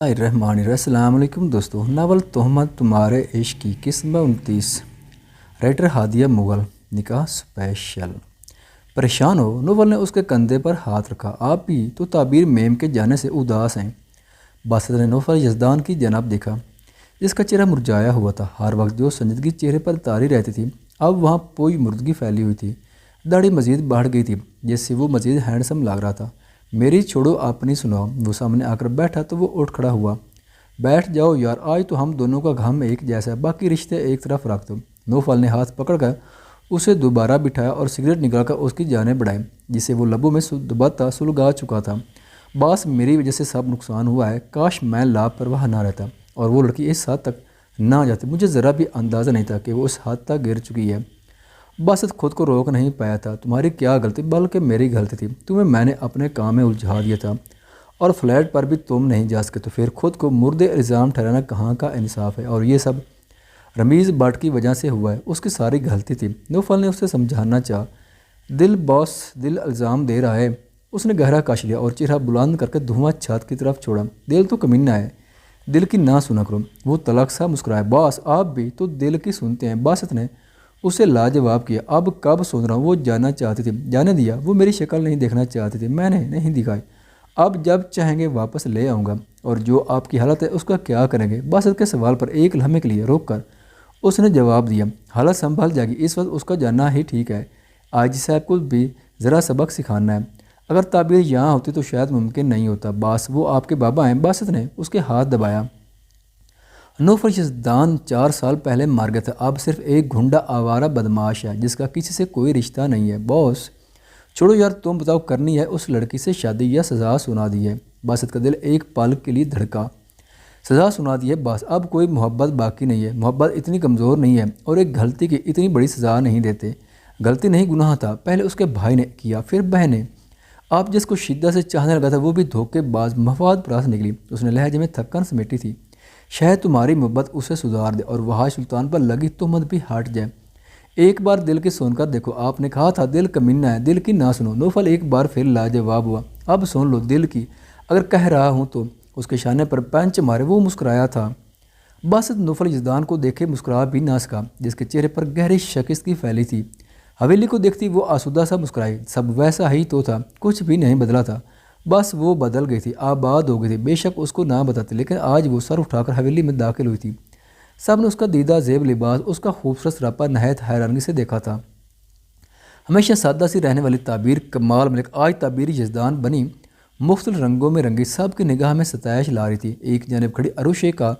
الرحمن السلام علیکم دوستو، ناول تہمت تمہارے عشق کی قسم 29، رائٹر ہادیہ مغل، نکاح اسپیشل۔ پریشان ہو، نوول نے اس کے کندھے پر ہاتھ رکھا۔ آپ بھی تو تعبیر میم کے جانے سے اداس ہیں؟ باسط نے نوفل یزدان کی جانب دیکھا، جس کا چہرہ مرجھایا ہوا تھا۔ ہر وقت جو سنجیدگی چہرے پر طاری رہتی تھی، اب وہاں پوئی مردگی پھیلی ہوئی تھی۔ داڑھی مزید بڑھ گئی تھی، جس سے وہ مزید ہینڈسم لگ رہا تھا۔ میری چھوڑو، آپ نہیں سناؤ۔ وہ سامنے آ کر بیٹھا تو وہ اٹھ کھڑا ہوا۔ بیٹھ جاؤ یار، آج تو ہم دونوں کا غم ایک جیسا ہے، باقی رشتے ایک طرف رکھ دو۔ نوفل نے ہاتھ پکڑ کر اسے دوبارہ بٹھایا اور سگریٹ نکال کر اس کی جانب بڑھائی، جسے وہ لبوں میں دباتا سلگا چکا تھا۔ باس، میری وجہ سے سب نقصان ہوا ہے، کاش میں لاپرواہ نہ رہتا اور وہ لڑکی اس حد تک نہ جاتی۔ مجھے ذرا بھی اندازہ نہیں تھا کہ وہ اس حد تک گر چکی ہے۔ باسط خود کو روک نہیں پایا تھا۔ تمہاری کیا غلطی، بلکہ میری غلطی تھی۔ تمہیں میں نے اپنے کام میں الجھا دیا تھا اور فلیٹ پر بھی تم نہیں جا سکے، تو پھر خود کو مرد الزام ٹھہرانا کہاں کا انصاف ہے؟ اور یہ سب رمیز بٹ کی وجہ سے ہوا ہے، اس کی ساری غلطی تھی۔ نوفل نے اسے سمجھانا چاہا۔ دل باس، دل الزام دے رہا ہے۔ اس نے گہرا کش لیا اور چہرہ بلند کر کے دھواں چھت کی طرف چھوڑا۔ دل تو کمینہ ہے، دل کی نہ سنا کرو۔ وہ تلخ سا مسکرایا۔ باس، آپ بھی تو دل کی سنتے ہیں۔ باسط نے اسے لاجواب کیا۔ اب کب سن رہا ہوں، وہ جاننا چاہتی تھی۔ جانے دیا، وہ میری شکل نہیں دیکھنا چاہتی تھی، میں نے نہیں دکھائی۔ اب جب چاہیں گے واپس لے آؤں گا۔ اور جو آپ کی حالت ہے اس کا کیا کریں گے؟ باسط کے سوال پر ایک لمحے کے لیے روک کر اس نے جواب دیا، حالت سنبھل جائے گی، اس وقت اس کا جانا ہی ٹھیک ہے۔ آج صاحب کو بھی ذرا سبق سکھانا ہے۔ اگر تعبیر یہاں ہوتی تو شاید ممکن نہیں ہوتا۔ باس، وہ آپ کے بابا ہیں۔ باسط نے اس کے ہاتھ دبایا۔ نوفل یزدان 4 سال پہلے مر گیا تھا، اب صرف ایک گھنڈا آوارہ بدماش ہے جس کا کسی سے کوئی رشتہ نہیں ہے۔ باس چھوڑو یار، تم بتاؤ، کرنی ہے اس لڑکی سے شادی یا سزا سنا دی ہے؟ باسط کا دل ایک پل کے لیے دھڑکا۔ سزا سنا دی ہے باس، اب کوئی محبت باقی نہیں ہے۔ محبت اتنی کمزور نہیں ہے اور ایک غلطی کی اتنی بڑی سزا نہیں دیتے۔ غلطی نہیں، گناہ تھا، پہلے اس کے بھائی نے کیا، پھر بہن نے۔ آپ جس کو شدت سے چاہنے لگا تھا وہ بھی دھوکے باز مفاد پرست نکلی۔ اس نے لہجے میں تھکن سمیٹی تھی۔ شاید تمہاری محبت اسے سدھار دے اور وحاش سلطان پر لگی تہمت بھی ہٹ جائے۔ ایک بار دل کی سن کر دیکھو، آپ نے کہا تھا دل کمینہ ہے، دل کی نہ سنو۔ نوفل ایک بار پھر لاجواب ہوا۔ اب سن لو دل کی، اگر کہہ رہا ہوں تو۔ اس کے شانے پر پنچ مارے، وہ مسکرایا تھا۔ باسط نوفل یزدان کو دیکھے مسکرا بھی نہ سکا، جس کے چہرے پر گہری شکست کی پھیلی تھی۔ حویلی کو دیکھتی وہ آسودہ سا مسکرائی۔ سب ویسا ہی تو تھا، کچھ بھی نہیں بدلا تھا، بس وہ بدل گئی تھی، آباد ہو گئی تھی۔ بے شک اس کو نہ بتاتے، لیکن آج وہ سر اٹھا کر حویلی میں داخل ہوئی تھی۔ سب نے اس کا دیدہ زیب لباس، اس کا خوبصورت سراپا نہایت حیرانگی سے دیکھا تھا۔ ہمیشہ سادہ سی رہنے والی تعبیر کمال ملک آج تعبیر یزدان بنی، مختلف رنگوں میں رنگی، سب کی نگاہ میں ستائش لا رہی تھی۔ ایک جانب کھڑی عروشے کا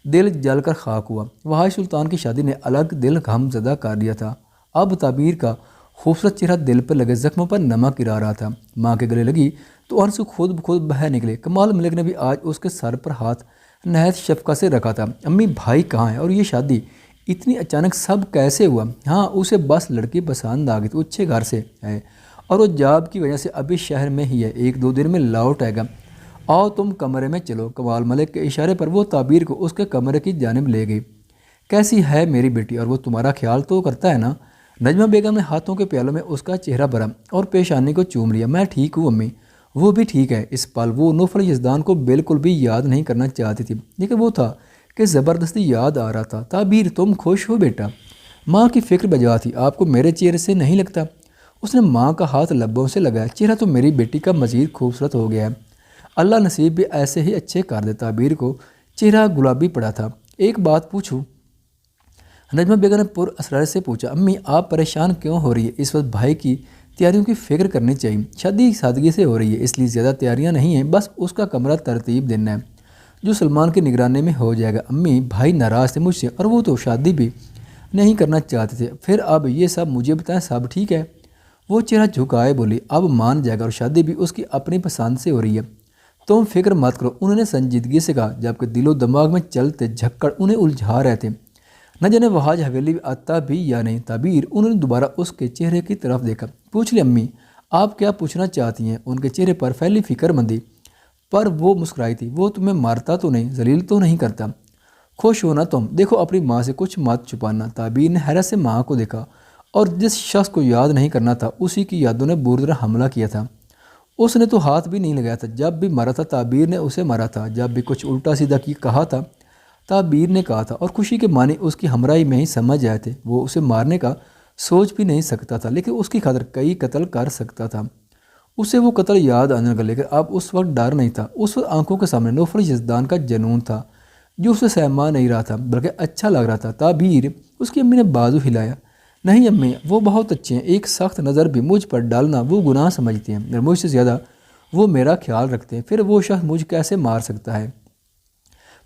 دل جل کر خاک ہوا۔ وحاش سلطان کی شادی نے الگ دل غم زدہ کر دیا تھا۔ اب تعبیر کا خوبصورت چہرہ دل پر لگے زخموں پر نمک گرا رہا تھا۔ ماں کے گلے لگی تو آنسو خود بخود بہہ نکلے۔ کمال ملک نے بھی آج اس کے سر پر ہاتھ نہایت شفقت سے رکھا تھا۔ امی، بھائی کہاں ہے؟ اور یہ شادی اتنی اچانک سب کیسے ہوا؟ ہاں، اسے بس لڑکی پسند آ گئی تھی، اچھے گھر سے ہے اور وہ جاب کی وجہ سے ابھی شہر میں ہی ہے، 1-2 دن میں لوٹ آئے گا۔ آؤ تم کمرے میں چلو۔ کمال ملک کے اشارے پر وہ تعبیر کو اس کے کمرے کی جانب لے گئی۔ کیسی ہے میری بیٹی؟ اور وہ تمہارا خیال تو کرتا ہے نا؟ نجمہ بیگم نے ہاتھوں کے پیالوں میں اس کا چہرہ بھرا اور پیشانی کو چوم لیا۔ میں ٹھیک ہوں امی۔ وہ بھی ٹھیک ہے۔ اس پل وہ نوفل یزدان کو بالکل بھی یاد نہیں کرنا چاہتی تھی، لیکن وہ تھا کہ زبردستی یاد آ رہا تھا۔ تعبیر، تم خوش ہو بیٹا؟ ماں کی فکر بجا تھی۔ آپ کو میرے چہرے سے نہیں لگتا؟ اس نے ماں کا ہاتھ لبوں سے لگایا۔ چہرہ تو میری بیٹی کا مزید خوبصورت ہو گیا ہے، اللہ نصیب بھی ایسے ہی اچھے کر دے۔ تعبیر کو چہرہ گلابی پڑا تھا۔ ایک بات پوچھوں؟ نجمہ بیگم نے پر اسرار سے پوچھا۔ امی، آپ پریشان کیوں ہو رہی ہے؟ اس وقت بھائی کی تیاریوں کی فکر کرنی چاہیے۔ شادی سادگی سے ہو رہی ہے، اس لیے زیادہ تیاریاں نہیں ہیں، بس اس کا کمرہ ترتیب دینا ہے جو سلمان کی نگرانی میں ہو جائے گا۔ امی، بھائی ناراض تھے مجھ سے اور وہ تو شادی بھی نہیں کرنا چاہتے تھے، پھر اب یہ سب مجھے بتائیں، سب ٹھیک ہے؟ وہ چہرہ جھکائے بولی، اب مان جائے گا اور شادی بھی اس کی اپنی پسند سے ہو رہی ہے، تم فکر مت کرو۔ انہوں نے سنجیدگی سے کہا، جبکہ دل و دماغ میں چلتے جھکڑ انہیں الجھا رہے تھے۔ نہ جانے وہ آج حویلی آتا بھی یا نہیں۔ تعبیر، انہوں نے دوبارہ اس کے چہرے کی طرف دیکھا۔ پوچھ لیا امی، آپ کیا پوچھنا چاہتی ہیں؟ ان کے چہرے پر پھیلی فکر مندی، پر وہ مسکرائی تھی۔ وہ تمہیں مارتا تو نہیں، ذلیل تو نہیں کرتا؟ خوش ہو نا تم؟ دیکھو اپنی ماں سے کچھ مت چھپانا۔ تعبیر نے حیرت سے ماں کو دیکھا، اور جس شخص کو یاد نہیں کرنا تھا اسی کی یادوں نے بری طرح حملہ کیا تھا۔ اس نے تو ہاتھ بھی نہیں لگایا تھا جب بھی مرا تھا تعبیر نے اسے مارا تھا، جب بھی کچھ الٹا سیدھا کی کہا تھا تعبیر نے کہا تھا، اور خوشی کے معنی اس کی ہمراہی میں ہی سمجھ آئے تھے۔ وہ اسے مارنے کا سوچ بھی نہیں سکتا تھا، لیکن اس کی خاطر کئی قتل کر سکتا تھا۔ اسے وہ قتل یاد آنے لگا، لیکن اب اس وقت ڈر نہیں تھا۔ اس وقت آنکھوں کے سامنے نوفل یزدان کا جنون تھا جو اسے سہما نہیں رہا تھا بلکہ اچھا لگ رہا تھا۔ تعبیر، اس کی امی نے بازو ہلایا۔ نہیں امی، وہ بہت اچھے ہیں، ایک سخت نظر بھی مجھ پر ڈالنا وہ گناہ سمجھتے ہیں، اگر مجھ سے زیادہ وہ میرا خیال رکھتے ہیں، پھر وہ شخص مجھ کیسے مار سکتا ہے؟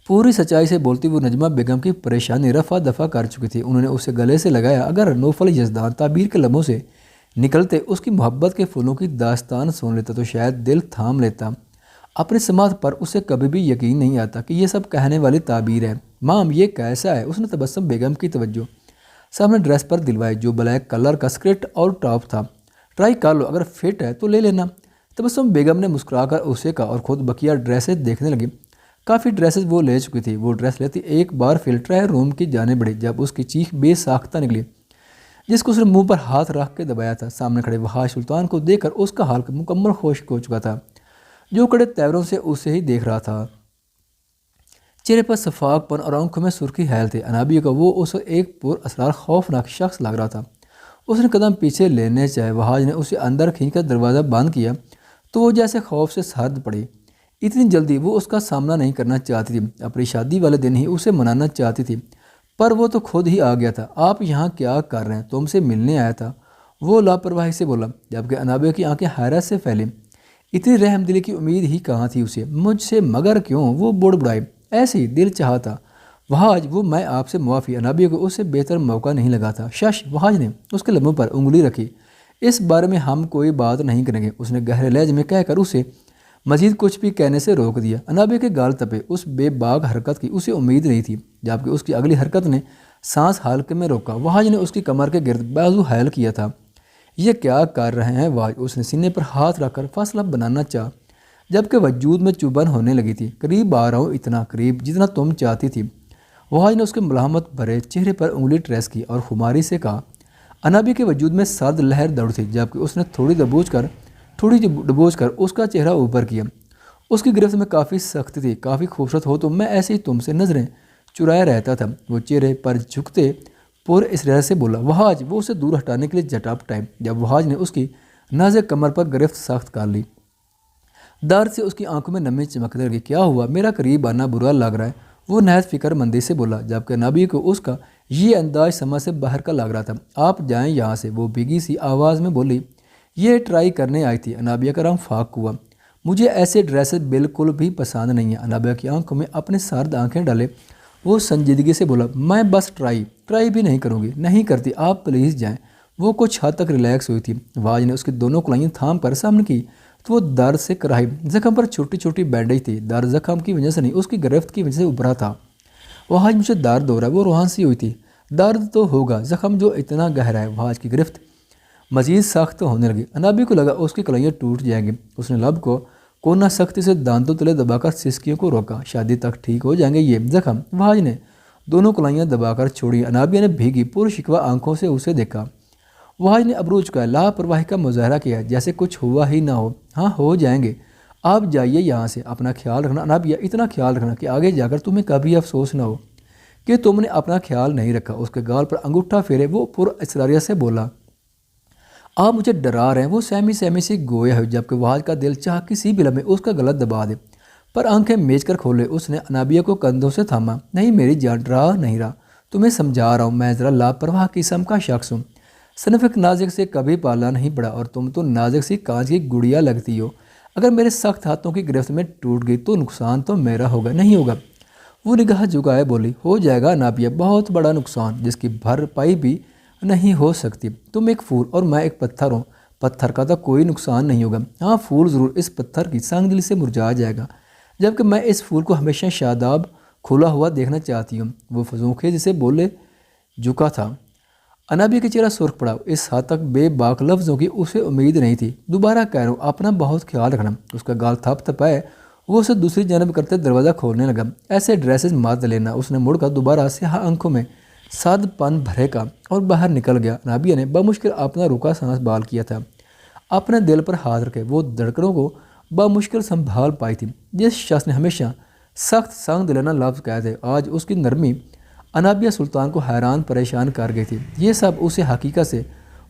پوری سچائی سے بولتی وہ نجمہ بیگم کی پریشانی رفع دفع کر چکی تھی۔ انہوں نے اسے گلے سے لگایا۔ اگر نوفل یزدان تعبیر کے لبوں سے نکلتے اس کی محبت کے پھولوں کی داستان سن لیتا تو شاید دل تھام لیتا۔ اپنی سماعت پر اسے کبھی بھی یقین نہیں آتا کہ یہ سب کہنے والی تعبیر ہے۔ مام، یہ کیسا ہے؟ اس نے تبسم بیگم کی توجہ سامنے ڈریس پر دلوائی جو بلیک کلر کا سکرٹ اور ٹاپ تھا۔ ٹرائی کر لو، اگر فٹ ہے تو لے لینا۔ تبسم بیگم نے مسکرا کر اسے کہا اور خود بقیہ ڈریسز دیکھنے لگی۔ کافی ڈریسز وہ لے چکی تھی۔ وہ ڈریس لیتی ایک بار فلٹر روم کی جانب بڑھی جب اس کی چیخ بے ساختہ نکلی جس کو اس نے منہ پر ہاتھ رکھ کے دبایا تھا۔ سامنے کھڑے وحاش سلطان کو دیکھ کر اس کا حال مکمل خشک ہو چکا تھا، جو کڑے تیوروں سے اسے ہی دیکھ رہا تھا۔ چہرے پر شفاق پن اور آنکھوں میں سرخی حیل تھے۔ انابیہ کا وہ اس وقت ایک پر اسرار خوفناک شخص لگ رہا تھا۔ اس نے قدم پیچھے لینے چاہے، وحاش نے اسے اندر کھینچ کر دروازہ بند کیا تو وہ جیسے خوف سے سرد پڑی۔ اتنی جلدی وہ اس کا سامنا نہیں کرنا چاہتی تھی، اپنی شادی والے دن ہی اسے منانا چاہتی تھی، پر وہ تو خود ہی آ گیا تھا۔ آپ یہاں کیا کر رہے ہیں؟ تم سے ملنے آیا تھا، وہ لاپرواہی سے بولا، جبکہ انابیہ کی آنکھیں حیرت سے پھیلیں۔ اتنی رحم دلی کی امید ہی کہاں تھی اسے؟ مجھ سے مگر کیوں؟ وہ بڑبڑائے، ایسے ہی دل چاہا تھا۔ وحاج، وہ میں آپ سے معافی۔ انابیہ کو اس سے بہتر موقع نہیں لگا تھا۔ شش، وحاج نے اس کے لبوں پر انگلی رکھی، اس بارے میں ہم کوئی بات نہیں کریں گے، اس نے گہرے لہجے میں کہہ کر اسے مزید کچھ بھی کہنے سے روک دیا۔ انابیہ کے گال تپے۔ اس بے باک حرکت کی اسے امید نہیں تھی، جبکہ اس کی اگلی حرکت نے سانس حلقے میں روکا۔ وحاج نے اس کی کمر کے گرد بازو حائل کیا تھا۔ یہ کیا کر رہے ہیں وحاج؟ اس نے سینے پر ہاتھ رکھ کر فاصلہ بنانا چاہا، جبکہ وجود میں چبھن ہونے لگی تھی۔ قریب آ رہا ہوں، اتنا قریب جتنا تم چاہتی تھی۔ وحاج نے اس کے ملامت بھرے چہرے پر انگلی ٹریس کی اور خماری سے کہا۔ انابیہ کے وجود میں سرد لہر دوڑ تھی، جبکہ اس نے تھوڑی دبوچ کر اس کا چہرہ اوپر کیا۔ اس کی گرفت میں کافی سختی تھی۔ کافی خوبصورت ہو تو میں ایسے ہی تم سے نظریں چرائے رہتا تھا، وہ چہرے پر جھکتے پر اسرار سے بولا۔ وحاج، وہ اسے دور ہٹانے کے لیے جھٹاپ ٹائم جب وحاج نے اس کی نازک کمر پر گرفت سخت کر لی۔ درد سے اس کی آنکھوں میں نمی چمکنے لگی۔ کیا ہوا؟ میرا قریب آنا برا لگ رہا ہے، وہ نہایت فکر مندی سے بولا، جبکہ انابیہ کو اس کا یہ انداز سمجھ سے باہر کا لگ رہا تھا۔ آپ جائیں یہاں سے، وہ بھیگی سی آواز میں بولی۔ یہ ٹرائی کرنے آئی تھی۔ انابیہ کا رنگ فاق ہوا۔ مجھے ایسے ڈریسز بالکل بھی پسند نہیں ہیں۔ انابیہ کی آنکھوں میں اپنے سرد آنکھیں ڈالے وہ سنجیدگی سے بولا، میں بس ٹرائی بھی نہیں کروں گی۔ نہیں کرتی، آپ پلیز جائیں۔ وہ کچھ حد تک ریلیکس ہوئی تھی۔ وحاج نے اس کی دونوں کلائیاں تھام کر سامنے کی تو وہ درد سے کراہی۔ زخم پر چھوٹی چھوٹی بینڈیج تھی۔ درد زخم کی وجہ سے نہیں، اس کی گرفت کی وجہ سے ابھرا تھا۔ وحاج، مجھے درد ہو رہا ہے، وہ روحان سی ہوئی تھی۔ درد تو ہوگا، زخم جو اتنا گہرا ہے۔ وحاج کی گرفت مزید سخت ہونے لگی۔ انابیہ کو لگا اس کی کلائیاں ٹوٹ جائیں گی۔ اس نے لب کو کونا سختی سے دانتوں تلے دبا کر سسکیوں کو روکا۔ شادی تک ٹھیک ہو جائیں گے یہ زخم۔ وحاج نے دونوں کلائیاں دبا کر چھوڑی۔ انابیہ نے بھیگی پر شکوہ آنکھوں سے اسے دیکھا۔ وحاج نے ابرو چکایا، لاپرواہی کا مظاہرہ کیا جیسے کچھ ہوا ہی نہ ہو۔ ہاں، ہو جائیں گے، آپ جائیے یہاں سے، اپنا خیال رکھنا انابیہ، اتنا خیال رکھنا کہ آگے جا کر تمہیں کبھی افسوس نہ ہو کہ تم نے اپنا خیال نہیں رکھا۔ اس کے گال پر انگوٹھا پھیرے وہ پر اسراریہ سے بولا، آپ مجھے ڈرا رہے ہیں۔ وہ سہمی سے گویا ہوئی، جبکہ وحاج کا دل چاہ کسی بھی لمحے اس کا گلا دبا دے، پر آنکھیں میچ کر کھولے۔ اس نے انابیہ کو کندھوں سے تھاما۔ نہیں میری جان، ڈرا نہیں رہا، تمہیں سمجھا رہا ہوں، میں ذرا لاپرواہ قسم کا شخص ہوں۔ صنف نازک سے کبھی پالا نہیں پڑا اور تم تو نازک سی کانچ کی گڑیا لگتی ہو۔ اگر میرے سخت ہاتھوں کی گرفت میں ٹوٹ گئی تو نقصان تو میرا ہوگا، نہیں ہوگا؟ وہ نگاہ جھکائے بولی، ہو جائے گا انابیہ، بہت بڑا نقصان جس کی بھرپائی بھی نہیں ہو سکتی۔ تم ایک پھول اور میں ایک پتھر ہوں، پتھر کا تو کوئی نقصان نہیں ہوگا، ہاں پھول ضرور اس پتھر کی سنگ دل سے مرجھا جائے گا، جبکہ میں اس پھول کو ہمیشہ شاداب کھلا ہوا دیکھنا چاہتی ہوں۔ وہ فضوخی جسے بولے جھکا تھا۔ انابیہ کا چہرہ سرخ پڑا۔ اس حد تک بے باک لفظوں کی اسے امید نہیں تھی۔ دوبارہ کہہ رہا ہوں، اپنا بہت خیال رکھنا۔ اس کا گال تھپ تھپائے وہ اسے دوسری جانب کرتے دروازہ کھولنے لگا۔ ایسے ڈریسز مت لینا۔ اس نے مڑ کر دوبارہ سیاہ آنکھوں میں سرد پن بھرے کا اور باہر نکل گیا۔ انابیہ نے بمشکل اپنا رکا سانس بحال کیا تھا۔ اپنے دل پر ہاتھ رکھے وہ دھڑکنوں کو بامشکل سنبھال پائی تھی۔ جس شخص نے ہمیشہ سخت سنگ دلانہ لفظ کہے تھے، آج اس کی نرمی انابیہ سلطان کو حیران پریشان کر گئی تھی۔ یہ سب اسے حقیقت سے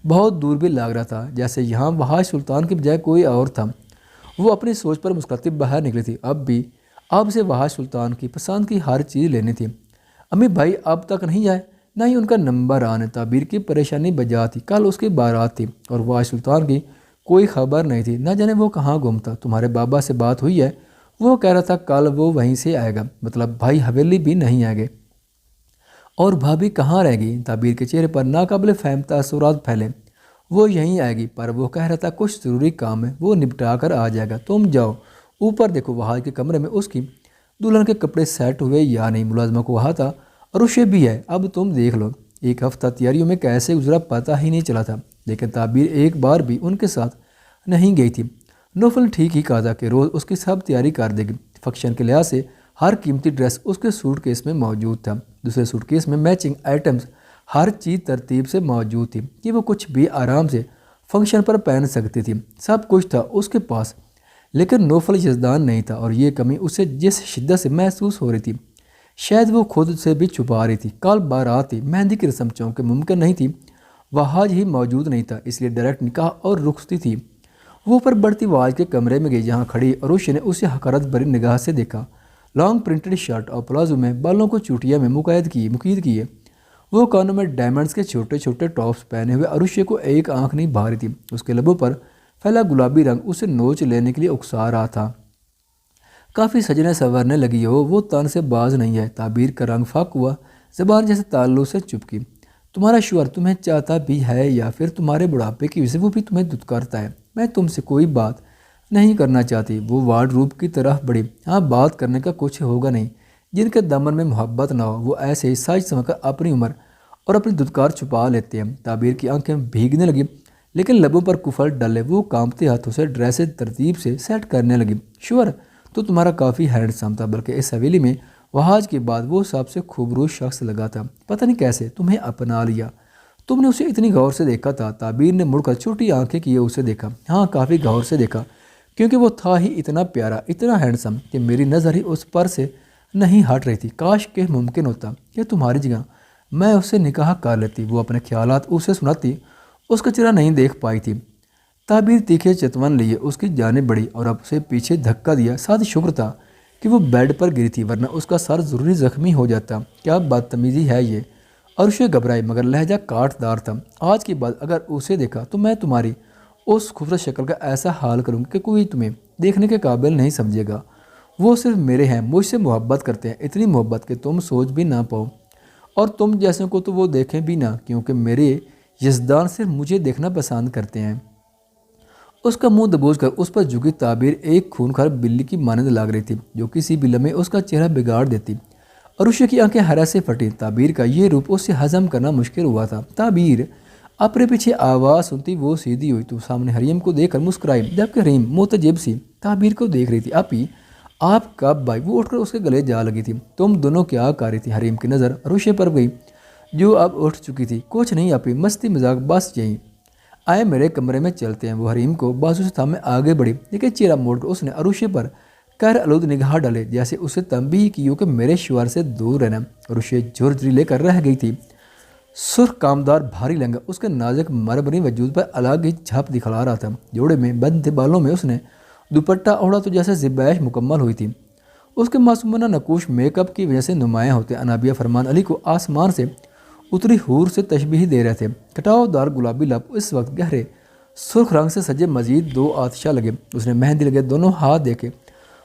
بہت دور بھی لگ رہا تھا، جیسے یہاں وحاش سلطان کی بجائے کوئی اور تھا۔ وہ اپنی سوچ پر مسکراتی باہر نکلی تھی۔ اب سے وحاش سلطان کی پسند کی ہر چیز لینی تھی۔ امی بھائی اب تک نہیں آئے، نہ ہی ان کا نمبر آنے۔ تعبیر کی پریشانی بجا تھی۔ کل اس کی بارات تھی اور وحاش سلطان کی کوئی خبر نہیں تھی، نہ جانے وہ کہاں گم تھا۔ تمہارے بابا سے بات ہوئی ہے؟ وہ کہہ رہا تھا کل وہ وہیں سے آئے گا، مطلب بھائی حویلی بھی نہیں آئے گے۔ اور بھابھی کہاں رہ گئی؟ تعبیر کے چہرے پر ناقابل فہم تاثرات پھیلے۔ وہ یہیں آئے گی، پر وہ کہہ رہا تھا کچھ ضروری کام ہے، وہ نپٹا کر آ جائے گا۔ تم جاؤ اوپر دیکھو وحاش کے کمرے میں اس کی دلہن کے کپڑے سیٹ ہوئے یا نہیں۔ ملازمہ کو کہا تھا عروشے بھی ہے، اب تم دیکھ لو۔ ایک ہفتہ تیاریوں میں کیسے گزرا پتہ ہی نہیں چلا تھا، لیکن تعبیر ایک بار بھی ان کے ساتھ نہیں گئی تھی۔ نوفل نے ٹھیک ہی کہا تھا کہ روز اس کی سب تیاری کر دے گی۔ فنکشن کے لحاظ سے ہر قیمتی ڈریس اس کے سوٹ کیس میں موجود تھا۔ دوسرے سوٹ کیس میں میچنگ آئٹمز، ہر چیز ترتیب سے موجود تھی کہ وہ کچھ بھی آرام سے فنکشن پر پہن سکتی تھی۔ سب کچھ تھا اس کے پاس، لیکن نوفل یزدان نہیں تھا، اور یہ کمی اسے جس شدت سے محسوس ہو رہی تھی شاید وہ خود سے بھی چھپا رہی تھی۔ کل بارات تھی، مہندی کی رسم چونکہ ممکن نہیں تھی، وحاش ہی موجود نہیں تھا، اس لیے ڈائریکٹ نکاح اور رخصتی تھی۔ وہ اوپر بڑھتی وحاش کے کمرے میں گئی جہاں کھڑی عروشی نے اسے حقارت بھری نگاہ سے دیکھا۔ لانگ پرنٹڈ شرٹ اور پلازو میں بالوں کو چوٹیا میں مقید کیے، وہ کانوں میں ڈائمنڈز کے چھوٹے چھوٹے ٹاپس پہنے ہوئے عروشی کو ایک آنکھ نہیں بھا رہی تھی۔ اس کے لبوں پر پھیلا گلابی رنگ اسے نوچ لینے کے لیے اکسا رہا تھا۔ کافی سجنے سنورنے لگی ہو، وہ تن سے باز نہیں ہے۔ تعبیر کا رنگ فاق ہوا، زبان جیسے تعلق سے چپکی۔ تمہارا شوہر تمہیں چاہتا بھی ہے یا پھر تمہارے بڑھاپے کی وجہ سے وہ بھی تمہیں دھتکارتا ہے؟ میں تم سے کوئی بات نہیں کرنا چاہتی۔ وہ وارڈروب کی طرف بڑھی۔ ہاں، بات کرنے کا کچھ ہوگا نہیں۔ جن کے دمن میں محبت نہ ہو وہ ایسے ہی سچ سمجھ کر اپنی عمر اور اپنی دھتکار چھپا لیتے ہیں۔ تعبیر کی آنکھیں بھیگنے لگی، لیکن لبوں پر کفر ڈلے۔ وہ کانپتے ہاتھوں سے ڈریسیں ترتیب سے سیٹ کرنے لگی۔ شوہر تو تمہارا کافی ہینڈسم تھا، بلکہ اس حویلی میں وحاش کے بعد وہ سب سے خوبصورت شخص لگا تھا۔ پتہ نہیں کیسے تمہیں اپنا لیا۔ تم نے اسے اتنی غور سے دیکھا تھا؟ تعبیر نے مڑ کر چھوٹی آنکھیں کیے اسے دیکھا۔ ہاں، کافی غور سے دیکھا، کیونکہ وہ تھا ہی اتنا پیارا، اتنا ہینڈسم کہ میری نظر ہی اس پر سے نہیں ہٹ رہی تھی۔ کاش کہ ممکن ہوتا کہ تمہاری جگہ میں اسے نکاح کر لیتی۔ وہ اپنے خیالات اسے سناتی، اس کا چہرہ نہیں دیکھ پائی تھی۔ تعبیر تیکھے چتون لیے اس کی جانب بڑھی اور اب اسے پیچھے دھکا دیا۔ ساتھ شکر تھا کہ وہ بیڈ پر گری تھی، ورنہ اس کا سر ضروری زخمی ہو جاتا۔ کیا بدتمیزی ہے یہ؟ عروشی گھبرائی مگر لہجہ کاٹ دار تھا۔ آج کے بعد اگر اسے دیکھا تو میں تمہاری اس خوبصورت شکل کا ایسا حال کروں کہ کوئی تمہیں دیکھنے کے قابل نہیں سمجھے گا۔ وہ صرف میرے ہیں، مجھ سے محبت کرتے ہیں، اتنی محبت کہ تم سوچ بھی نہ پاؤ، اور تم جیسے کو تو وہ دیکھیں بھی نہ، کیونکہ میرے یزدان صرف مجھے دیکھنا پسند کرتے ہیں۔ اس کا منہ دبوچ کر اس پر جھکی تعبیر ایک خونخوار بلی کی مانند لگ رہی تھی جو کسی بھی لمحے اس کا چہرہ بگاڑ دیتی۔ عروشی کی آنکھیں حیرت سے پھٹیں۔ تعبیر کا یہ روپ اس سے ہضم کرنا مشکل ہوا تھا۔ تعبیر اپنے پیچھے آواز سنتی وہ سیدھی ہوئی تو سامنے حریم کو دیکھ کر مسکرائی، جبکہ حریم متعجب سی تعبیر کو دیکھ رہی تھی۔ آپی آپ کب آئی؟ وہ اٹھ کر اس کے گلے جا لگی تھی۔ تم دونوں کیا کر رہی تھی؟ حریم کی نظر عروشی پر گئی جو اب اٹھ چکی تھی۔ کچھ نہیں آپی، مستی مذاق، بس یہی آئے میرے کمرے میں چلتے ہیں۔ وہ حریم کو بازو سے تھامے آگے بڑھی، لیکن چہرہ موڑ کر اس نے عروشی پر قہر آلود نگاہ ڈالے، جیسے اسے تنبیہ کی ہو کہ میرے شوہر سے دور رہنا۔ عروشی جھرجھری لے کر رہ گئی تھی۔ سرخ کامدار بھاری لہنگا اس کے نازک مرمری وجود پر الگ ہی جھپ دکھلا رہا تھا۔ جوڑے میں بندھے بالوں میں اس نے دوپٹہ اوڑھا تو جیسے ذبائش مکمل ہوئی تھی۔ اس کے معصومانہ نقوش میک اپ کی وجہ سے نمایاں ہوتے۔ انابیہ فرمان علی کو آسمان سے اتری حور سے تشبیہ دے رہے تھے۔ کٹاؤ دار گلابی لب اس وقت گہرے سرخ رنگ سے سجے مزید دو آتشہ لگے۔ اس نے مہندی لگے دونوں ہاتھ دیکھے،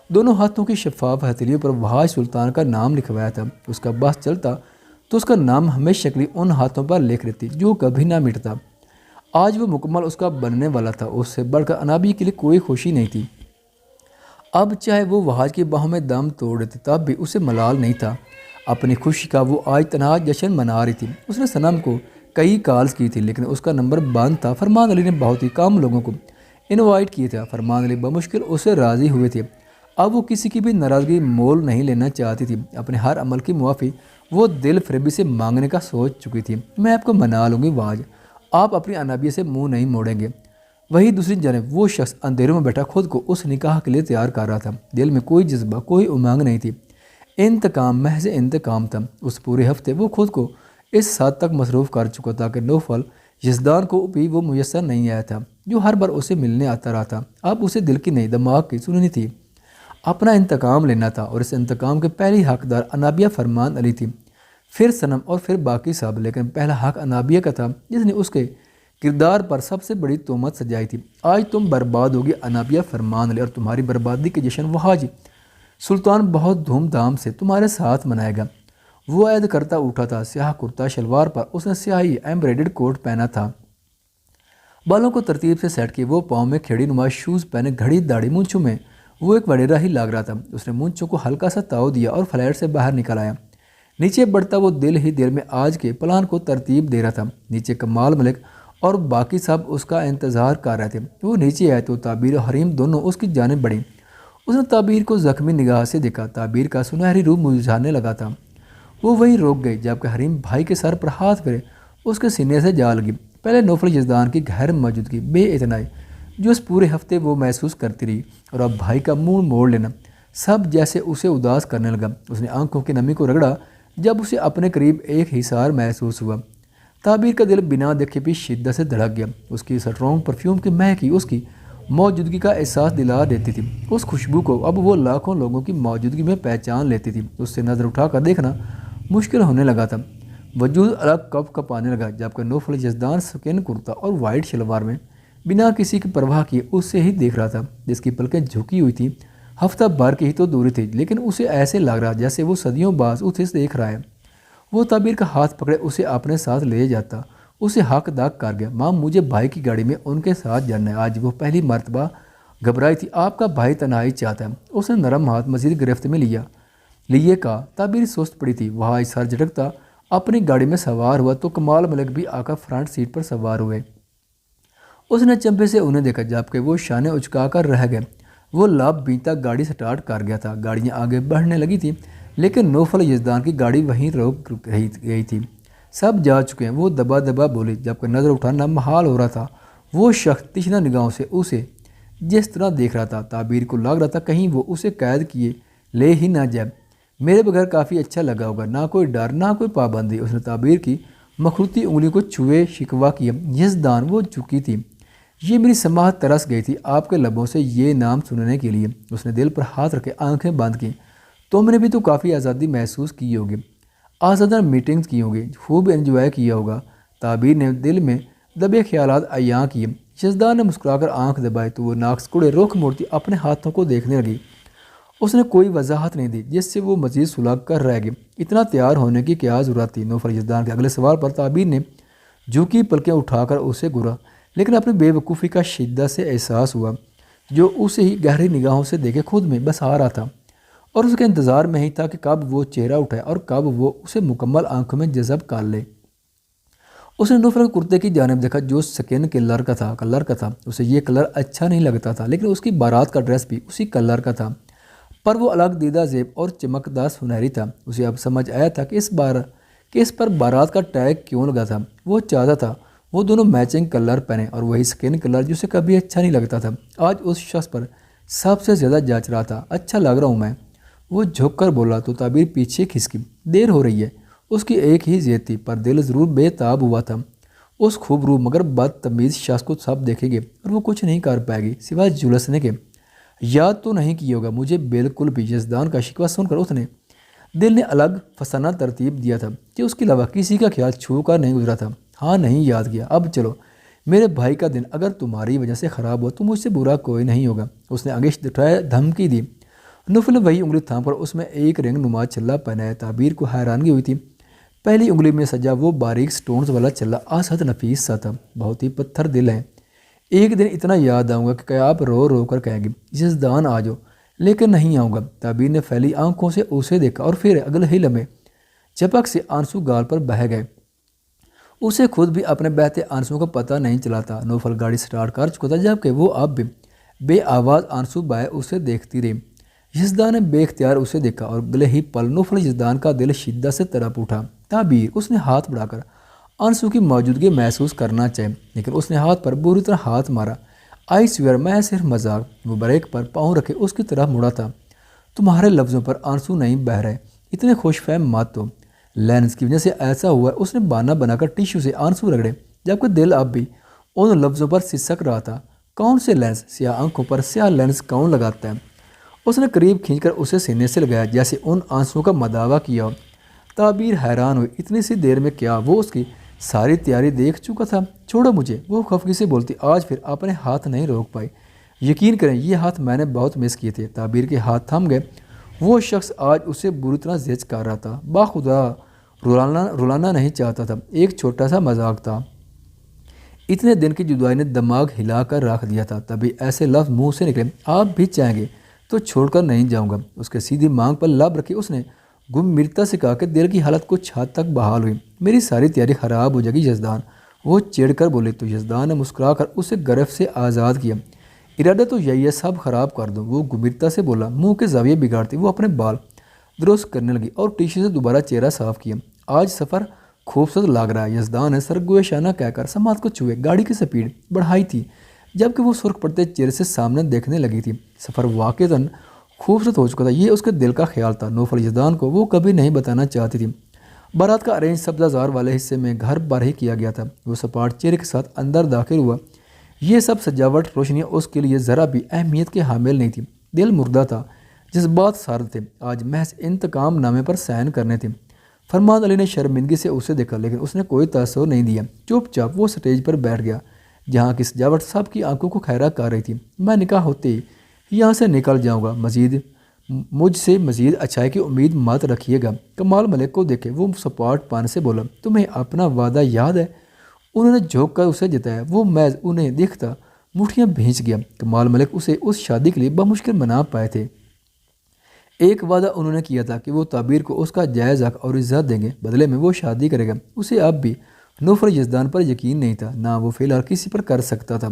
دونوں ہاتھوں کی شفاف ہتھیلیوں پر وحاش سلطان کا نام لکھوایا تھا۔ اس کا بس چلتا تو اس کا نام ہمیشہ کے لیے ان ہاتھوں پر لکھ لیتی جو کبھی نہ مٹتا۔ آج وہ مکمل اس کا بننے والا تھا۔ اس سے بڑھ کر انابیہ کے لیے کوئی خوشی نہیں تھی۔ اب چاہے وہ وحاش کی باہوں میں دم توڑ دیتی تب بھی اسے ملال نہیں تھا۔ اپنی خوشی کا وہ آج تنہا جشن منا رہی تھی۔ اس نے صنم کو کئی کالز کی تھی لیکن اس کا نمبر بند تھا۔ فرمان علی نے بہت ہی کم لوگوں کو انوائٹ کیا تھا۔ فرمان علی بمشکل اسے راضی ہوئے تھے۔ اب وہ کسی کی بھی ناراضگی مول نہیں لینا چاہتی تھی۔ اپنے ہر عمل کی معافی وہ دل فریبی سے مانگنے کا سوچ چکی تھی۔ میں آپ کو منا لوں گی واج، آپ اپنی انابیہ سے منہ نہیں موڑیں گے۔ وہی دوسری جانب وہ شخص اندھیروں میں بیٹھا خود کو اس نکاح کے لیے تیار کر رہا تھا۔ دل میں کوئی جذبہ، کوئی امنگ نہیں تھی، انتقام، محض انتقام تھا۔ اس پورے ہفتے وہ خود کو اس حد تک مصروف کر چکا تھا کہ نوفل یزدان کو بھی وہ میسر نہیں آیا تھا جو ہر بار اسے ملنے آتا رہا تھا۔ اب اسے دل کی نہیں، دماغ کی سننی تھی، اپنا انتقام لینا تھا، اور اس انتقام کے پہلی حقدار انابیہ فرمان علی تھی، پھر صنم اور پھر باقی سب، لیکن پہلا حق انابیہ کا تھا جس نے اس کے کردار پر سب سے بڑی تہمت سجائی تھی۔ آج تم برباد ہوگی انابیہ فرمان علی، اور تمہاری بربادی کے جشن وہ حاجی سلطان بہت دھوم دھام سے تمہارے ساتھ منائے گا۔ وہ عہد کرتا اٹھا تھا، سیاہ کرتا شلوار پر اس نے سیاہی ایمبرائڈڈ کوٹ پہنا تھا، بالوں کو ترتیب سے سیٹ کیے، وہ پاؤں میں کھیڑی نما شوز پہنے، گھڑی داڑھی، مونچھوں میں وہ ایک وڈیرا ہی لگ رہا تھا۔ اس نے مونچھوں کو ہلکا سا تاؤ دیا اور فلیٹ سے باہر نکل آیا۔ نیچے بڑھتا وہ دل ہی دل میں آج کے پلان کو ترتیب دے رہا تھا۔ نیچے کمال ملک اور باقی سب اس کا انتظار کر رہے تھے۔ وہ نیچے آئے تو تعبیر و حریم دونوں اس کی جانب بڑھی۔ اس نے تعبیر کو زخمی نگاہ سے دیکھا، تعبیر کا سنہری روح مرجھانے لگا تھا۔ وہ وہیں روک گئی جبکہ حریم بھائی کے سر پر ہاتھ پھیرے اس کے سینے سے جا لگی۔ پہلے نوفل یزدان کی غیر موجودگی، بے اتنائی جو اس پورے ہفتے وہ محسوس کرتی رہی، اور اب بھائی کا منہ موڑ لینا، سب جیسے اسے اداس کرنے لگا۔ اس نے آنکھوں کی نمی کو رگڑا جب اسے اپنے قریب ایک حصار محسوس ہوا۔ تعبیر کا دل بنا دیکھے بھی شدت سے دھڑک گیا۔ اس کی سٹرونگ پرفیوم کی مہک ہی اس کی موجودگی کا احساس دلا دیتی تھی۔ اس خوشبو کو اب وہ لاکھوں لوگوں کی موجودگی میں پہچان لیتی تھی۔ اس سے نظر اٹھا کر دیکھنا مشکل ہونے لگا تھا۔ وجود الگ کپ کپانے لگا جبکہ نوفل یزدان سکن کرتا اور وائٹ شلوار میں بنا کسی کی پرواہ کیے اس سے ہی دیکھ رہا تھا، جس کی پلکیں جھکی ہوئی تھیں۔ ہفتہ بھر کی ہی تو دوری تھی، لیکن اسے ایسے لگ رہا جیسے وہ صدیوں بعد اسے دیکھ رہا ہے۔ وہ تعبیر کا ہاتھ پکڑے اسے اپنے ساتھ لے جاتا، اسے حق ادا کر گیا۔ ماں، مجھے بھائی کی گاڑی میں ان کے ساتھ جانا ہے۔ آج وہ پہلی مرتبہ گھبرائی تھی۔ آپ کا بھائی تنہائی چاہتا ہے۔ اس نے نرم ہاتھ مزید گرفت میں لیے کہا۔ تعبیر سست پڑی تھی، وہاں سر جھٹکتا اپنی گاڑی میں سوار ہوا تو کمال ملک بھی آ کر فرنٹ سیٹ پر سوار ہوئے۔ اس نے چمپے سے انہیں دیکھا جبکہ وہ شانے اچکا کر رہ گئے۔ وہ لاب بینتا گاڑی سٹارٹ کر گیا تھا۔ گاڑیاں آگے بڑھنے لگی تھیں لیکن نوفل یزدان کی گاڑی وہیں روک گئی تھی۔ سب جا چکے ہیں، وہ دبا دبا بولی جبکہ نظر اٹھانا محال ہو رہا تھا۔ وہ شخص تشنہ نگاہوں سے اسے جس طرح دیکھ رہا تھا، تعبیر کو لگ رہا تھا کہیں وہ اسے قید کیے لے ہی نہ جائے۔ میرے بغیر کافی اچھا لگا ہوگا، نہ کوئی ڈر نہ کوئی پابندی۔ اس نے تعبیر کی مخروطی انگلی کو چھوئے شکوہ کیا۔ یزدان، وہ چکی تھی، یہ میری سماعت ترس گئی تھی آپ کے لبوں سے یہ نام سننے کے لیے۔ اس نے دل پر ہاتھ رکھے آنکھیں بند کیں۔ تم نے بھی تو کافی آزادی محسوس کی ہوگی، آزادانہ میٹنگز کی ہوں گی، خوب انجوائے کیا ہوگا۔ تعبیر نے دل میں دبے خیالات عیاں کیے۔ یزدان نے مسکرا کر آنکھ دبائی تو وہ ناکسکڑے رخ موڑتی اپنے ہاتھوں کو دیکھنے لگی۔ اس نے کوئی وضاحت نہیں دی جس سے وہ مزید سلگ کر رہ گئی۔ اتنا تیار ہونے کی کیا ضرورت تھی؟ نوفل یزدان کے اگلے سوال پر تعبیر نے جھکی پلکیں اٹھا کر اسے گھورا، لیکن اپنی بے وقوفی کا شدت سے احساس ہوا جو اسے ہی گہری نگاہوں سے دیکھے خود میں بس آ رہا تھا، اور اس کے انتظار میں ہی تھا کہ کب وہ چہرہ اٹھائے اور کب وہ اسے مکمل آنکھوں میں جذب کر لے۔ اس نے نوفل کے کرتے کی جانب دیکھا جو سکن کلر کا تھا۔ اسے یہ کلر اچھا نہیں لگتا تھا، لیکن اس کی بارات کا ڈریس بھی اسی کلر کا تھا، پر وہ الگ دیدہ زیب اور چمکدار سنہری تھا۔ اسے اب سمجھ آیا تھا کہ اس پر بارات کا ٹیگ کیوں لگا تھا۔ وہ چاہتا تھا وہ دونوں میچنگ کلر پہنے، اور وہی سکن کلر جو اسے کبھی اچھا نہیں لگتا تھا آج اس شخص پر سب سے زیادہ جاچ رہا تھا۔ اچھا لگ رہا ہوں میں، وہ جھک کر بولا تو تعبیر پیچھے کھسکی۔ دیر ہو رہی ہے، اس کی ایک ہی ضد تھی، پر دل ضرور بے تاب ہوا تھا۔ اس خوبرو مگر بدتمیز شخص کو سب دیکھیں گے اور وہ کچھ نہیں کر پائے گی سوائے جھلسنے کے۔ یاد تو نہیں کیا ہوگا مجھے بالکل بھی۔ یزدان کا شکوہ سن کر اس نے دل نے الگ فسانہ ترتیب دیا تھا کہ اس کے علاوہ کسی کا خیال چھو کر نہیں گزرا تھا۔ ہاں، نہیں یاد کیا۔ اب چلو، میرے بھائی کا دن اگر تمہاری وجہ سے خراب ہوا تو مجھ سے برا کوئی نہیں ہوگا۔ اس نے انگشت اٹھائے، دھمکی دی۔ نوفل نے وہی انگلی تھام کر اس میں ایک رنگ نما چھلا پہنایا۔ تعبیر کو حیرانگی ہوئی تھی۔ پہلی انگلی میں سجا وہ باریک سٹونز والا چھلا آسد نفیس سا تھا۔ بہت ہی پتھر دل ہے، ایک دن اتنا یاد آؤں گا کہ آپ رو رو کر کہیں گے یزدان آ جاؤ، لیکن نہیں آؤں گا۔ تعبیر نے پھیلی آنکھوں سے اسے دیکھا اور پھر اگلے ہی لمحے جھپک سے آنسو گال پر بہہ گئے۔ اسے خود بھی اپنے بہتے آنسوؤں کا پتہ نہیں چلا تھا۔ نوفل گاڑی سٹارٹ کر چکا تھا جبکہ وہ اب بھی بے آواز آنسو بہے اسے دیکھتی رہی۔ یزدان نے بے اختیار اسے دیکھا اور اگلے ہی پل نوفل یزدان کا دل شدت سے تڑپ اٹھا۔ تعبیر، اس نے ہاتھ بڑھا کر آنسو کی موجودگی محسوس کرنا چاہے، لیکن اس نے ہاتھ پر بری طرح ہاتھ مارا آئی سویئر میں صرف مذاق۔ وہ بریک پر پاؤں رکھے اس کی طرف مڑا تھا۔ تمہارے لفظوں پر آنسو نہیں بہہ رہے، اتنے خوش فہم مت تو۔ لینس کی وجہ سے ایسا ہوا ہے۔ اس نے بہانہ بنا کر ٹیشو سے آنسو رگڑے، جبکہ دل اب بھی ان لفظوں پر سسک رہا تھا۔ کون سے لینس؟ سیاہ آنکھوں پر سیاہ لینس کون لگاتا ہے؟ اس نے قریب کھینچ کر اسے سینے سے لگایا جیسے ان آنسوؤں کا مداوع کیا ہو۔ تعبیر حیران ہوئی، اتنی سی دیر میں کیا وہ اس کی ساری تیاری دیکھ چکا تھا؟ چھوڑو مجھے، وہ خفگی سے بولتی۔ آج پھر اپنے ہاتھ نہیں روک پائی۔ یقین کریں یہ ہاتھ میں نے بہت مس کیے تھے۔ تعبیر کے ہاتھ تھم گئے۔ وہ شخص آج اسے بری طرح زچ کر رہا تھا۔ باخدا رلانا نہیں چاہتا تھا، ایک چھوٹا سا مذاق تھا۔ اتنے دن کی جدائی نے دماغ ہلا کر رکھ دیا تھا، تبھی ایسے لفظ منہ سے نکلے، آپ بھی چاہیں گے تو چھوڑ کر نہیں جاؤں گا۔ اس کے سیدھی مانگ پر لب رکھی اس نے گمبھیرتا سے کہا کہ دل کی حالت کچھ حد تک بحال ہوئی۔ میری ساری تیاری خراب ہو جائے گی یزدان، وہ چڑھ کر بولے تو یزدان نے مسکرا کر اسے گرفت سے آزاد کیا۔ ارادہ تو یہی ہے سب خراب کر دو، وہ گمبھیرتا سے بولا، منہ کے زاویے بگاڑتی۔ وہ اپنے بال درست کرنے لگی اور ٹیشو سے دوبارہ چہرہ صاف کیا۔ آج سفر خوبصورت لگ رہا ہے، یزدان نے سرگوئے شانہ کہہ کر سماعت کو چھوئے گاڑی کی سپیڈ بڑھائی تھی، جبکہ وہ سرخ پڑتے چہرے سے سامنے دیکھنے لگی تھی۔ سفر واقعتاً خوبصورت ہو چکا تھا، یہ اس کے دل کا خیال تھا۔ نوفل یزدان کو وہ کبھی نہیں بتانا چاہتی تھی۔ بارات کا ارینج سبزہ زار والے حصے میں گھر پر ہی کیا گیا تھا۔ وہ سپاٹ چہرے کے ساتھ اندر داخل ہوا۔ یہ سب سجاوٹ روشنیاں اس کے لیے ذرا بھی اہمیت کے حامل نہیں تھی۔ دل مردہ تھا، جذبات سارد تھے، آج محض انتقام نامے پر سائن کرنے تھے۔ فرمان علی نے شرمندگی سے اسے دیکھا لیکن اس نے کوئی تاثر نہیں دیا۔ چپ چاپ وہ سٹیج پر بیٹھ گیا جہاں کی سجاوٹ سب کی آنکھوں کو خیرہ کر رہی تھی۔ میں نکاح ہوتے ہی یہاں سے نکل جاؤں گا، مجھ سے مزید اچھائی کی امید مت رکھیے گا۔ کمال ملک کو دیکھے، وہ سپاٹ پان سے بولا، تمہیں اپنا وعدہ یاد ہے؟ انہوں نے جھوک کر اسے جتایا۔ وہ محض انہیں دیکھتا مٹھیاں بھینچ گیا۔ کمال ملک اسے اس شادی کے لیے بمشکل منا پائے تھے۔ ایک وعدہ انہوں نے کیا تھا کہ وہ تعبیر کو اس کا جائز حق اور عزت دیں گے، بدلے میں وہ شادی کرے گا۔ اسے اب بھی نوفل یزدان پر یقین نہیں تھا، نہ وہ فی الحال کسی پر کر سکتا تھا،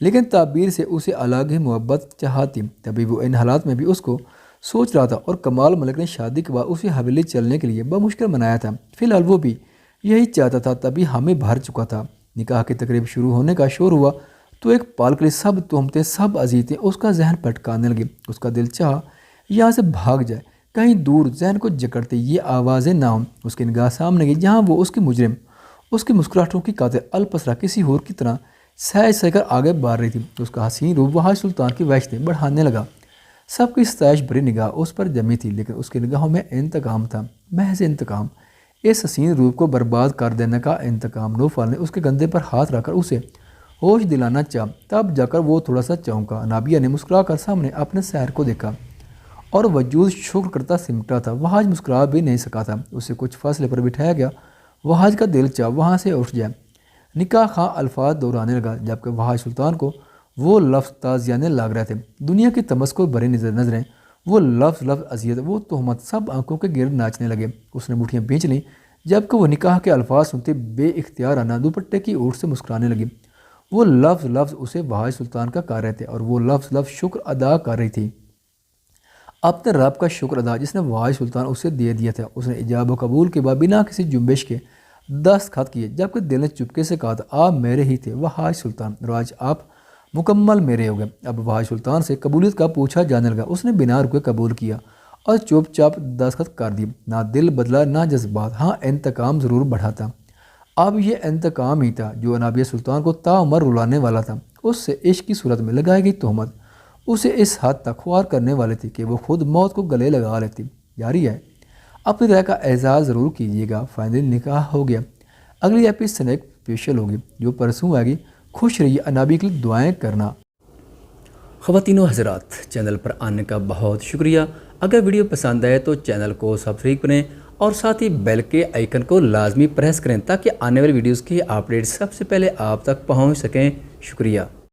لیکن تعبیر سے اسے الگ ہی محبت چاہت تھی۔ تبھی وہ ان حالات میں بھی اس کو سوچ رہا تھا، اور کمال ملک نے شادی کے بعد اسے حویلی چلنے کے لیے بمشکل منایا تھا۔ فی الحال وہ بھی یہی چاہتا تھا۔ تبھی ہمیں بھر چکا تھا۔ نکاح کی تقریب شروع ہونے کا شور ہوا تو ایک پال کے لیے سب تہمتیں، سب اذیتیں اس کا ذہن پٹکانے لگی۔ اس کا دل چاہا یہاں سے بھاگ جائے، کہیں دور، ذہن کو جکڑتے یہ آوازیں نہ ہوں۔ اس کی نگاہ سامنے گئی جہاں وہ اس کی مجرم، اس کی مسکراہٹوں کی قاتل الپسرا کسی ہور کی طرح سہ کر آگے بڑھ رہی تھی۔ اس کا حسین روپ وحاج سلطان کی وحشتیں بڑھانے لگا۔ سب کی ستائش بری نگاہ اس پر جمی تھی، لیکن اس کی نگاہوں میں انتقام تھا، محض انتقام، اس حسین روپ کو برباد کر دینے کا انتقام۔ نوفل نے اس کے گندے پر ہاتھ رکھ کر اسے ہوش دلانا چاہا، تب جا کر وہ تھوڑا سا چونکا۔ نابیہ نے مسکرا کر سامنے اپنے سیر کو دیکھا اور وجود شکر کرتا سمٹا تھا۔ وحاج مسکرا بھی نہیں سکا تھا، اسے کچھ فاصلے پر بٹھایا گیا۔ وحاج کا دل چاہ وہاں سے اٹھ جائے۔ نکاح خواہ الفاظ دہرانے لگا، جبکہ وحاج سلطان کو وہ لفظ تازیانے لگ رہے تھے۔ دنیا کی تمسخر بھری نظریں، وہ لفظ اذیت، وہ تہمت، سب آنکھوں کے گرد ناچنے لگے۔ اس نے مٹھیاں بھینچ لیں، جبکہ وہ نکاح کے الفاظ سنتے بے اختیارانہ دوپٹے کی اوٹ سے مسکرانے لگی۔ وہ لفظ اسے وحاج سلطان کا کر رہے تھے، اور وہ لفظ شکر ادا کر رہی تھی، اپنے رب کا شکر ادا جس نے وحاج سلطان اسے دے دیا تھا۔ اس نے ایجاب و قبول کے بعد بنا کسی جنبش کے دستخط کیے، جبکہ دل نے چپکے سے کہا تھا، آپ میرے ہی تھے وحاج سلطان، اور آج آپ مکمل میرے ہو گئے۔ اب وحاج سلطان سے قبولیت کا پوچھا جانے لگا۔ اس نے بنا رکے قبول کیا اور چپ چاپ دستخط کر دی۔ نہ دل بدلا نہ جذبات، ہاں انتقام ضرور بڑھا تھا۔ اب یہ انتقام ہی تھا جو نابیہ سلطان کو تا عمر رلانے والا تھا۔ اس سے عشق کی صورت میں لگائی گئی تہمت اسے اس حد تک خوار کرنے والی تھی کہ وہ خود موت کو گلے لگا لیتی۔ جاری ہے، اپنی رائے کا اعزاز ضرور کیجیے گا۔ فائنلی نکاح ہو گیا۔ اگلی ایپیسوڈ سنیک اسپیشل ہوگی جو پرسوں آئے گی۔ خوش رہیے، انابی کے لیے دعائیں کرنا۔ خواتین و حضرات، چینل پر آنے کا بہت شکریہ۔ اگر ویڈیو پسند آئے تو چینل کو سبسکرائب کریں اور ساتھ ہی بیل کے آئیکن کو لازمی پریس کریں تاکہ آنے والی ویڈیوز کی اپڈیٹ سب سے پہلے آپ تک پہنچ سکیں۔ شکریہ۔